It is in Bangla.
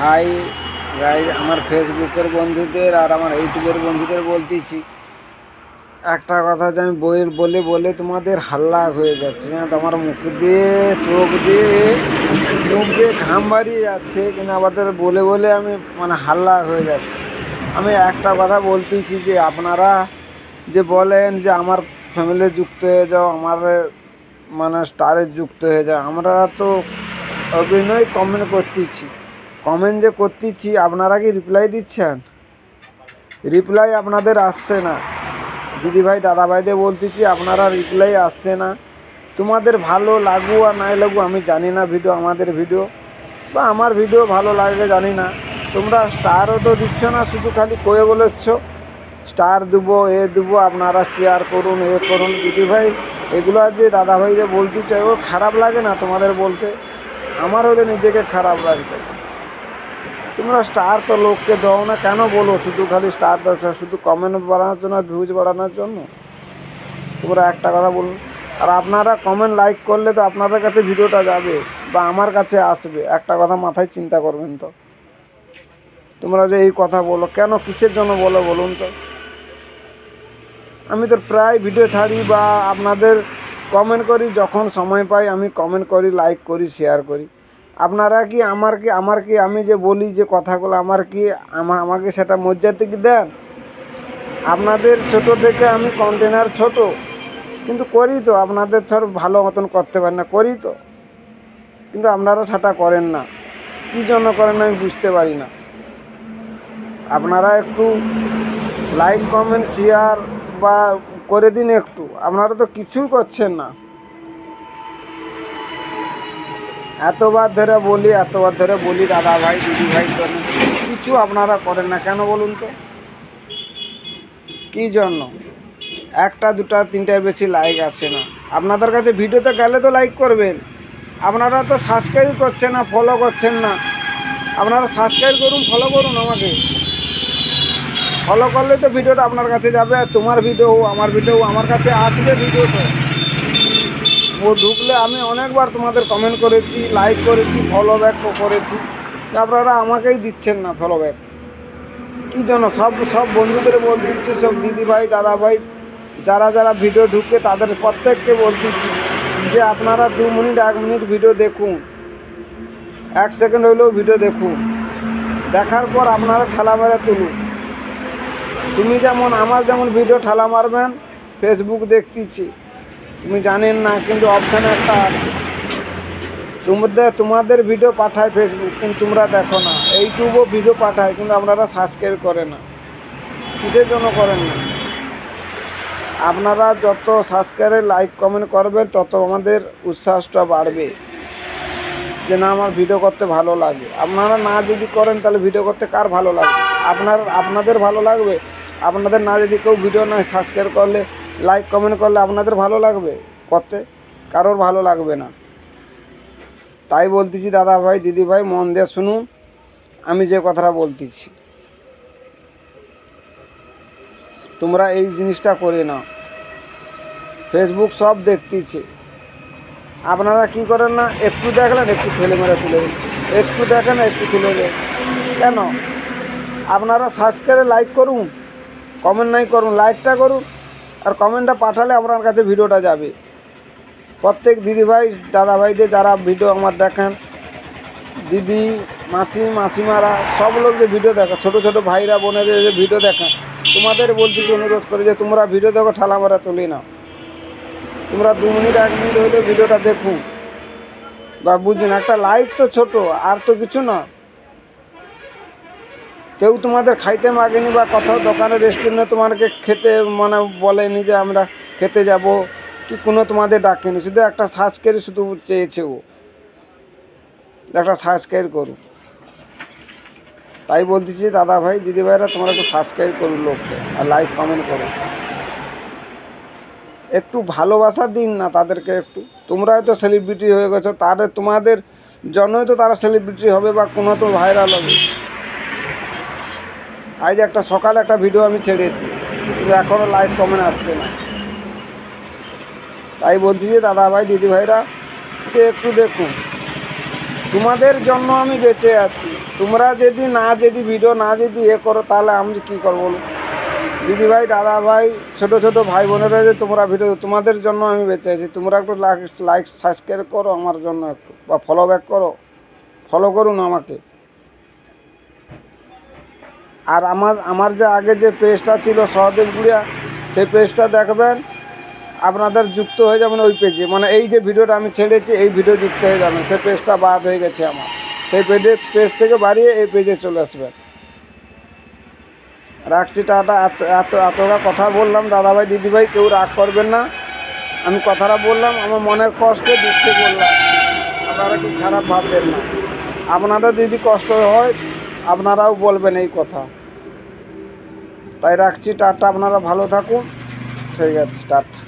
হাই গাইজ, আমার ফেসবুকের বন্ধুদের আর আমার ইউটিউবের বন্ধুদের বলতেছি একটা কথা, যে আমি বইয়ের বলে বলে তোমাদের হাল্লা হয়ে যাচ্ছে। হ্যাঁ, তোমার মুখ দিয়ে মুখ দিয়ে ঘাম বাড়িয়ে যাচ্ছে, কিন্তু আমাদের বলে বলে আমি হাল্লা হয়ে যাচ্ছে। আমি একটা কথা বলতেছি, যে আপনারা যে বলেন যে আমার ফ্যামিলি যুক্ত হয়ে যাও, আমার স্টারে যুক্ত হয়ে যাও, আমরা তো অভিনয় কমেন্ট করতেছি, কমেন্ট যে করতেছি, আপনারা কি রিপ্লাই দিচ্ছেন? রিপ্লাই আপনাদের আসছে না। দিদিভাই দাদাভাইদের বলতেছি, আপনারা রিপ্লাই আসছে না। তোমাদের ভালো লাগু আর নাই লাগু আমি জানি না, ভিডিও আমাদের ভিডিও বা আমার ভিডিও ভালো লাগে জানি না, তোমরা স্টারও তো দিচ্ছ না, শুধু খালি কয়ে বলেছ স্টার দেবো, দেবো, আপনারা শেয়ার করুন, করুন। দিদিভাই এগুলো যে দাদাভাই যে বলতে চাই, ও খারাপ লাগে না তোমাদের বলতে? আমার হলে নিজেকে খারাপ লাগবে। তোমরা স্টার তো লোককে দাও না, কেন বলো শুধু খালি স্টার দাও? শুধু কমেন্ট বাড়ানোর জন্য, ভিউজ বাড়ানোর জন্য? তোমরা একটা কথা বলুন। আর আপনারা কমেন্ট লাইক করলে তো আপনাদের কাছে ভিডিওটা যাবে বা আমার কাছে আসবে। একটা কথা মাথায় চিন্তা করবেন তো। তোমরা যে এই কথা বলো কেন, কিসের জন্য বলো বলুন তো? আমি তো প্রায় ভিডিও ছাড়ি বা আপনাদের কমেন্ট করি, যখন সময় পাই আমি কমেন্ট করি, লাইক করি, শেয়ার করি। আপনারা কি আমার কি আমি যে বলি যে কথাগুলো, আমাকে সেটা মর্যাদা কি দেন? আপনাদের ছোট থেকে আমি কন্টেনার ছোট, কিন্তু করি তো। আপনাদের ধর ভালো মতন করতে পারি না, করি তো, কিন্তু আপনারা সেটা করেন না। কী জন্য করেন না আমি বুঝতে পারি না। আপনারা একটু লাইক কমেন্ট শেয়ার বা করে দিন একটু, আপনারা তো কিছুই করছেন না। এতবার ধরে বলি দাদা ভাই দিদি ভাই, কিছু আপনারা করেন না, কেন বলুন তো? কী জন্য? একটা দুটা তিনটার বেশি লাইক আসে না। আপনাদের কাছে ভিডিওতে গেলে তো লাইক করবেন, আপনারা তো সাবস্ক্রাইব করছেন না, ফলো করছেন না। আপনারা সাবস্ক্রাইব করুন, ফলো করুন আমাকে। ফলো করলে তো ভিডিওটা আপনার কাছে যাবে, আর তোমার ভিডিও আমার ভিডিও আমার কাছে আসবে। ভিডিওটা ও ঢুকলে আমি অনেকবার তোমাদের কমেন্ট করেছি, লাইক করেছি, ফলো ব্যাক করেছি, আপনারা আমাকেই দিচ্ছেন না ফলো ব্যাক। কী জন্য? সব বন্ধুদের বলতেছি, সব দিদিভাই দাদাভাই যারা ভিডিও ঢুকে তাদের প্রত্যেককে বলতেছি যে আপনারা 2 মিনিট 1 মিনিট ভিডিও দেখুন, 1 সেকেন্ড হইলেও ভিডিও দেখুন, দেখার পর আপনারা ঠেলা মেরে তুলুন। তুমি যেমন আমার যেমন ভিডিও ঠেলা মারবেন, ফেসবুক দেখতেছি, তুমি জানেন না, কিন্তু অপশান একটা আছে, তোমাদের ভিডিও পাঠায় ফেসবুক, কিন্তু তোমরা দেখো না। ইউটিউবও ভিডিও পাঠায়, কিন্তু আপনারা সাবস্ক্রাইব করে না। কিসের জন্য করেন না? আপনারা যত সাবস্ক্রাইব লাইক কমেন্ট করবেন, তত আমাদের উৎসাহটা বাড়বে, যে না আমার ভিডিও করতে ভালো লাগে। আপনারা না যদি করেন, তাহলে ভিডিও করতে কার ভালো লাগবে? আপনাদের ভালো লাগবে? আপনাদের না যদি কেউ ভিডিও নয় সাবস্ক্রাইব করলে, লাইক কমেন্ট করলে আপনাদের ভালো লাগবে করতে? কারোর ভালো লাগবে না। তাই বলতেছি দাদা ভাই দিদি ভাই, মন দিয়ে শুনুন আমি যে কথাটা বলতেছি। তোমরা এই জিনিসটা করে নাও। ফেসবুক সব দেখতেছে, আপনারা কি করেন না? একটু দেখলেন, একটু ঠেলে মেরে তুলে দিন, একটু দেখেন, একটু তুলে দেন। কেন? আপনারা সাবস্ক্রাইব লাইক করুন, কমেন্ট নাই করুন, লাইকটা করুন, আর কমেন্টটা পাঠালে আপনার কাছে ভিডিওটা যাবে। প্রত্যেক দিদিভাই দাদাভাইদের যারা ভিডিও আমার দেখেন, দিদি মাসিমারা সব লোক যে ভিডিও দেখে, ছোটো ছোটো ভাইরা বোনেদের যে ভিডিও দেখেন, তোমাদের বলতেছি অনুরোধ করে যে তোমরা ভিডিও দেখো, ঠেলা মারা তুলে নাও। তোমরা 2 মিনিট 1 মিনিট হলে ভিডিওটা দেখুন বা বুঝুন। একটা লাইক তো ছোট, আর তো কিছু না। কেউ তোমাদের খাইতে মাগেনি বা কোথাও দোকানে রেস্টুরেন্টে তোমাকে খেতে বলেনি যে আমরা খেতে যাব, কি কোনো তোমাদের ডাকেনি, শুধু একটা সাবস্ক্রাইব শুধু চেয়েছে, ও একটা সাবস্ক্রাইব করুন। তাই বলতেছি দাদা ভাই দিদি ভাইরা, তোমরা একটু সাবস্ক্রাইব করুন লোককে, আর লাইক কমেন্ট করো। একটু ভালোবাসা দিন না তাদেরকে একটু। তোমরাই তো সেলিব্রিটি হয়ে গেছো, তোমাদের জন্যই তো তারা সেলিব্রিটি হবে বা কোনো তো ভাইরাল হবে। আজ সকালে একটা ভিডিও আমি ছেড়েছি, কিন্তু এখনও লাইক কমেন্ট আসছে না। তাই বলছি যে দাদা ভাই দিদি ভাইরা একটু দেখুন। তোমাদের জন্য আমি বেঁচে আছি। তোমরা যদি ভিডিও না যদি করো তাহলে আমি কী করবো বলো? দিদি ভাই, দাদা ভাই, ছোটো ছোটো ভাই বোনেরা যে তোমরা ভিডিও, তোমাদের জন্য আমি বেঁচে আছি। তোমরা একটু লাইক সাবস্ক্রাইব করো আমার জন্য একটু, বা ফলো ব্যাক করো, ফলো করুন আমাকে। আর আমার যে আগে যে পেজটা ছিল সহদেব গুড়িয়া, সেই পেজটা দেখবেন, আপনাদের যুক্ত হয়ে যাবেন ওই পেজে। মানে এই যে ভিডিওটা আমি ছেড়েছি এই ভিডিও যুক্ত হয়ে যাবেন। সেই পেজটা বাদ হয়ে গেছে আমার, সেই পেজ থেকে বাড়িয়ে এই পেজে চলে আসবেন। রাখছি, টাটা। এতটা কথা বললাম দাদাভাই দিদিভাই, কেউ রাগ করবেন না। আমি কথাটা বললাম আমার মনের কষ্টে দুঃখে বললাম, আপনারা কি খারাপ ভাববেন না। আপনাদের যদি কষ্ট হয় আপনারাও বলবেন এই কথা। তাই রাখছি, টাটা। আপনারা ভালো থাকুন। ঠিক আছে, টাটা।